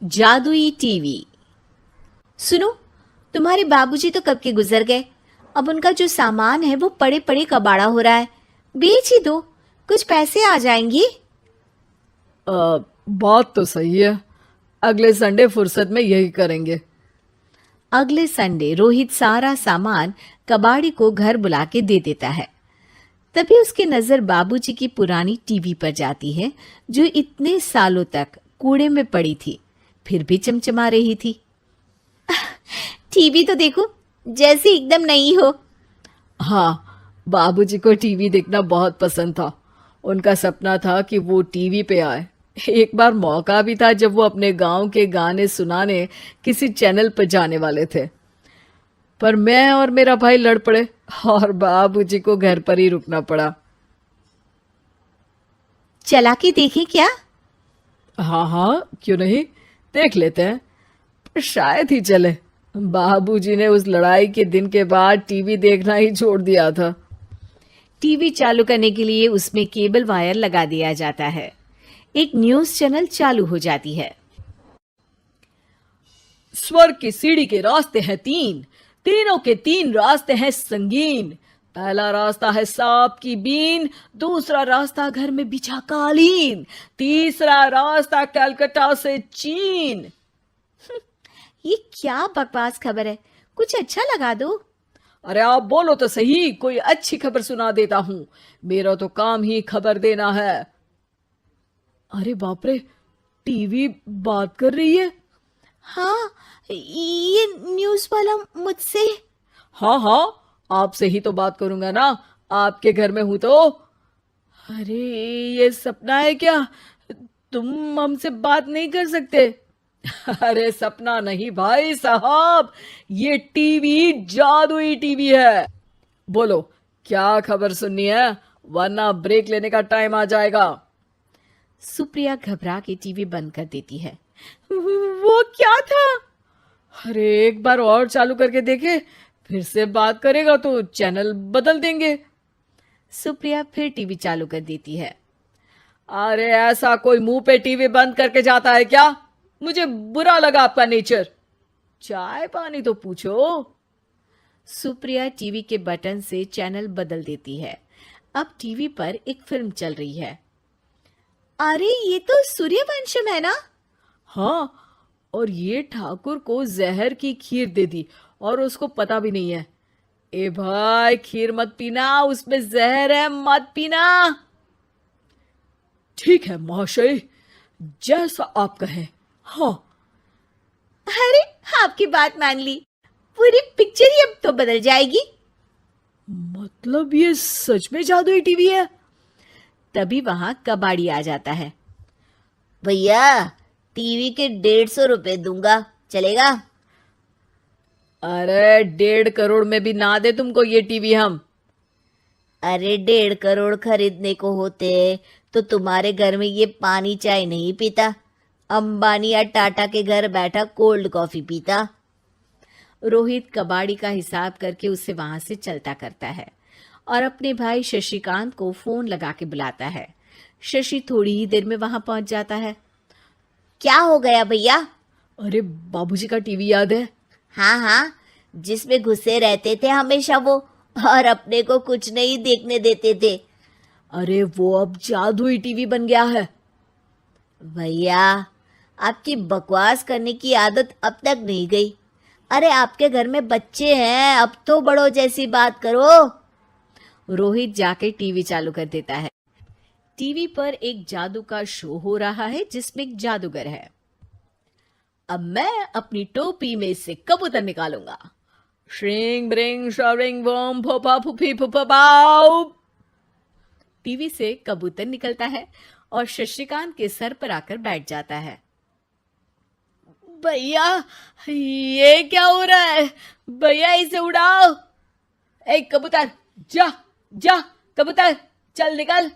जादुई टीवी। सुनो, तुम्हारे बाबूजी तो कब के गुजर गए। अब उनका जो सामान है वो पड़े पड़े कबाड़ा हो रहा है। बेच ही दो, कुछ पैसे आ जाएंगी। बात तो सही है। अगले संडे फुर्सत में यही करेंगे। अगले संडे रोहित सारा सामान कबाड़ी को घर बुला के दे देता है। तभी उसकी नजर बाबूजी की पुरानी टीवी पर जाती है, जो इतने सालों तक कूड़े में पड़ी थी, फिर भी चमचमा रही थी। टीवी तो देखो, जैसे एकदम नई हो। हाँ, बाबूजी को टीवी देखना बहुत पसंद था। उनका सपना था कि वो टीवी पे आए। एक बार मौका भी था जब वो अपने गांव के गाने सुनाने किसी चैनल पर जाने वाले थे, पर मैं और मेरा भाई लड़ पड़े और बाबूजी को घर पर ही रुकना पड़ा। चला के देखें क्या? हाँ हाँ, क्यों नहीं, देख लेते हैं। पर शायद ही चले। बाबूजी ने उस लड़ाई के दिन के बाद टीवी देखना ही छोड़ दिया था। टीवी चालू करने के लिए उसमें केबल वायर लगा दिया जाता है। एक न्यूज चैनल चालू हो जाती है। स्वर्ग की सीढ़ी के रास्ते हैं तीन, तीनों के तीन रास्ते हैं संगीन। पहला रास्ता है सांप की बीन, दूसरा रास्ता घर में बिछा कालीन, तीसरा रास्ता कलकत्ता से चीन। ये क्या बकवास खबर है, कुछ अच्छा लगा दो। अरे आप बोलो तो सही, कोई अच्छी खबर सुना देता हूं। मेरा तो काम ही खबर देना है। अरे बाप रे, टीवी बात कर रही है। हाँ, ये न्यूज वाला मुझसे। हाँ हाँ, आपसे ही तो बात करूंगा ना, आपके घर में हूं तो। अरे ये सपना है क्या? तुम हमसे बात नहीं कर सकते? अरे सपना नहीं भाई साहब, ये टीवी जादुई टीवी है। बोलो, क्या खबर सुननी है, वरना ब्रेक लेने का टाइम आ जाएगा। सुप्रिया घबरा के टीवी बंद कर देती है। वो क्या था? अरे एक बार और चालू करके देखे, फिर से बात करेगा तो चैनल बदल देंगे। सुप्रिया फिर टीवी चालू कर देती है। अरे ऐसा कोई मुंह पे टीवी बंद करके जाता है क्या? मुझे बुरा लगा आपका नेचर। चाय पानी तो पूछो। सुप्रिया टीवी के बटन से चैनल बदल देती है। अब टीवी पर एक फिल्म चल रही है। अरे ये तो सूर्यवंशम है ना? हाँ, और ये ठाकुर को जहर की खीर दे दी और उसको पता भी नहीं है। ए भाई, खीर मत पीना, उसमें जहर है, मत पीना। ठीक है महाशय, जैसा आप कहें। हाँ। अरे आपकी बात मान ली, पूरी पिक्चर ही अब तो बदल जाएगी। मतलब ये सच में जादुई टीवी है? तभी वहां कबाड़ी आ जाता है। भैया, टीवी के 150 दूंगा, चलेगा? अरे 1.5 करोड़ में भी ना दे तुमको ये टीवी हम। अरे 1.5 करोड़ खरीदने को होते तो तुम्हारे घर में ये पानी चाय नहीं पीता, अंबानी या टाटा के घर बैठा कोल्ड कॉफी पीता। रोहित कबाड़ी का हिसाब करके उसे वहां से चलता करता है और अपने भाई शशिकांत को फोन लगा के बुलाता है। शशि थोड़ी ही देर में वहां पहुंच जाता है। क्या हो गया भैया? अरे बाबूजी का टीवी याद है? हाँ हाँ, जिसमें घुसे रहते थे हमेशा वो, और अपने को कुछ नहीं देखने देते थे। अरे वो अब जादुई टीवी बन गया है। भैया, आपकी बकवास करने की आदत अब तक नहीं गई। अरे आपके घर में बच्चे हैं, अब तो बड़ों जैसी बात करो। रोहित जाके टीवी चालू कर देता है। टीवी पर एक जादू का शो हो रहा है जिसमें एक जादूगर है। अब मैं अपनी टोपी में से कबूतर निकालूंगा। श्रिंग ब्रिंग शरिंग बम फोपा फुफी फुफा बाउ। टीवी से कबूतर निकलता है और शशिकांत के सर पर आकर बैठ जाता है। भैया, ये क्या हो रहा है? भैया इसे उड़ाओ। ए कबूतर, जा जा, कबूतर चल निकल।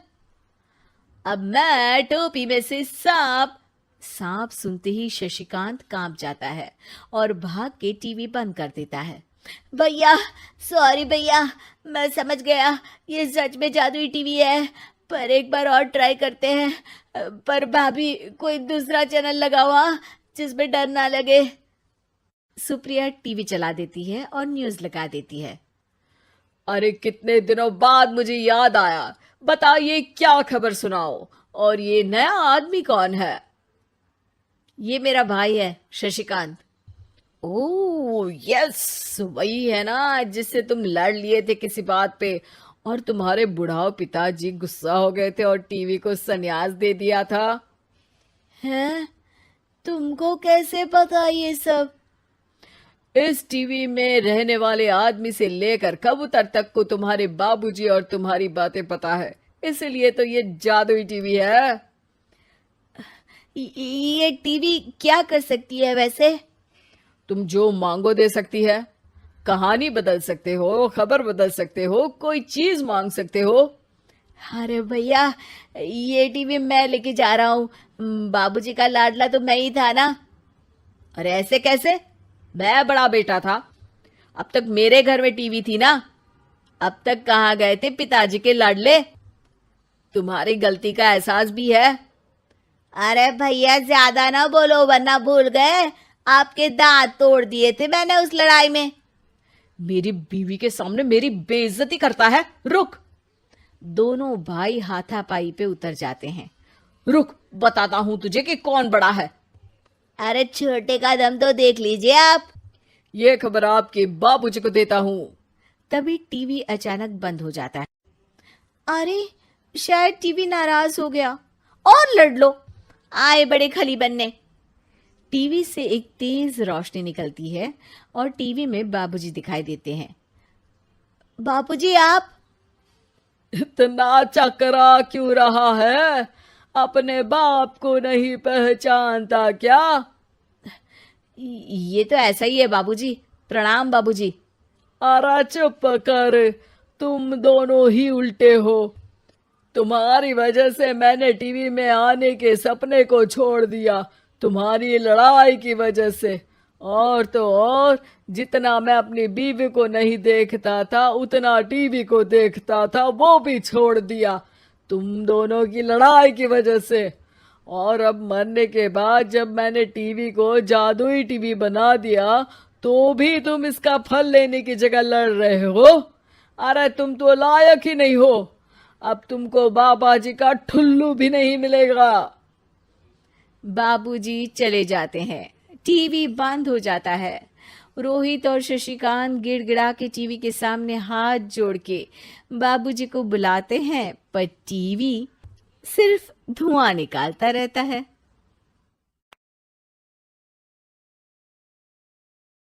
अब मैं टोपी में से सांप सुनते ही शशिकांत कांप जाता है और भाग के टीवी बंद कर देता है। भैया सॉरी भैया, मैं समझ गया ये सच में जादुई टीवी है, पर एक बार और ट्राई करते हैं। पर भाभी, कोई दूसरा चैनल लगाओ। हाँ, जिसमें डर ना लगे। सुप्रिया टीवी चला देती है और न्यूज लगा देती है। अरे कितने दिनों बाद मुझे याद आया, बताइए क्या खबर सुनाओ। और ये नया आदमी कौन है? ये मेरा भाई है शशिकांत। ओह यस, वही है ना जिससे तुम लड़ लिए थे किसी बात पे, और तुम्हारे बुढ़ाओ पिताजी गुस्सा हो गए थे और टीवी को संन्यास दे दिया था। हैं? तुमको कैसे पता ये सब? इस टीवी में रहने वाले आदमी से लेकर कबूतर तक को तुम्हारे बाबूजी और तुम्हारी बातें पता है, इसलिए तो ये जादुई टीवी है। ये टीवी क्या कर सकती है वैसे? तुम जो मांगो दे सकती है। कहानी बदल सकते हो, खबर बदल सकते हो, कोई चीज मांग सकते हो। अरे भैया, ये टीवी मैं लेके जा रहा हूँ। बाबूजी का लाडला तो मैं ही था ना। अरे ऐसे कैसे? मैं बड़ा बेटा था, अब तक मेरे घर में टीवी थी ना। अब तक कहाँ गए थे पिताजी के लाडले? तुम्हारी गलती का एहसास भी है। अरे भैया, ज्यादा ना बोलो वरना भूल गए आपके दांत तोड़ दिए थे मैंने उस लड़ाई में। मेरी बीवी के सामने मेरी बेइज्जती करता है। रुक। दोनों भाई हाथापाई पे उतर जाते हैं। रुक, बताता हूं तुझे कि कौन बड़ा है। अरे छोटे का दम तो देख लीजिए आप। ये खबर आपके बाबूजी को देता हूं। तभी टीवी अचानक बंद हो जाता है। अरे शायद टीवी नाराज हो गया। और लड़ लो, आए बड़े खली बनने। टीवी से एक तेज रोशनी निकलती है और टीवी में बाबूजी दिखाई देते हैं। बाबूजी आप? इतना चकरा क्यों रहा है? अपने बाप को नहीं पहचानता क्या? ये तो ऐसा ही है बाबूजी। प्रणाम बाबूजी। अरे चुप कर, तुम दोनों ही उल्टे हो। तुम्हारी वजह से मैंने टीवी में आने के सपने को छोड़ दिया, तुम्हारी लड़ाई की वजह से। और तो और, जितना मैं अपनी बीवी को नहीं देखता था उतना टीवी को देखता था, वो भी छोड़ दिया तुम दोनों की लड़ाई की वजह से। और अब मरने के बाद जब मैंने टीवी को जादुई टीवी बना दिया तो भी तुम इसका फल लेने की जगह लड़ रहे हो। अरे तुम तो लायक ही नहीं हो। अब तुमको बाबा जी का ठुल्लू भी नहीं मिलेगा। बाबूजी चले जाते हैं। टीवी बंद हो जाता है। रोहित और शशिकांत गिड़गिड़ा के टीवी के सामने हाथ जोड़ के बाबूजी को बुलाते हैं, पर टीवी सिर्फ धुआं निकालता रहता है।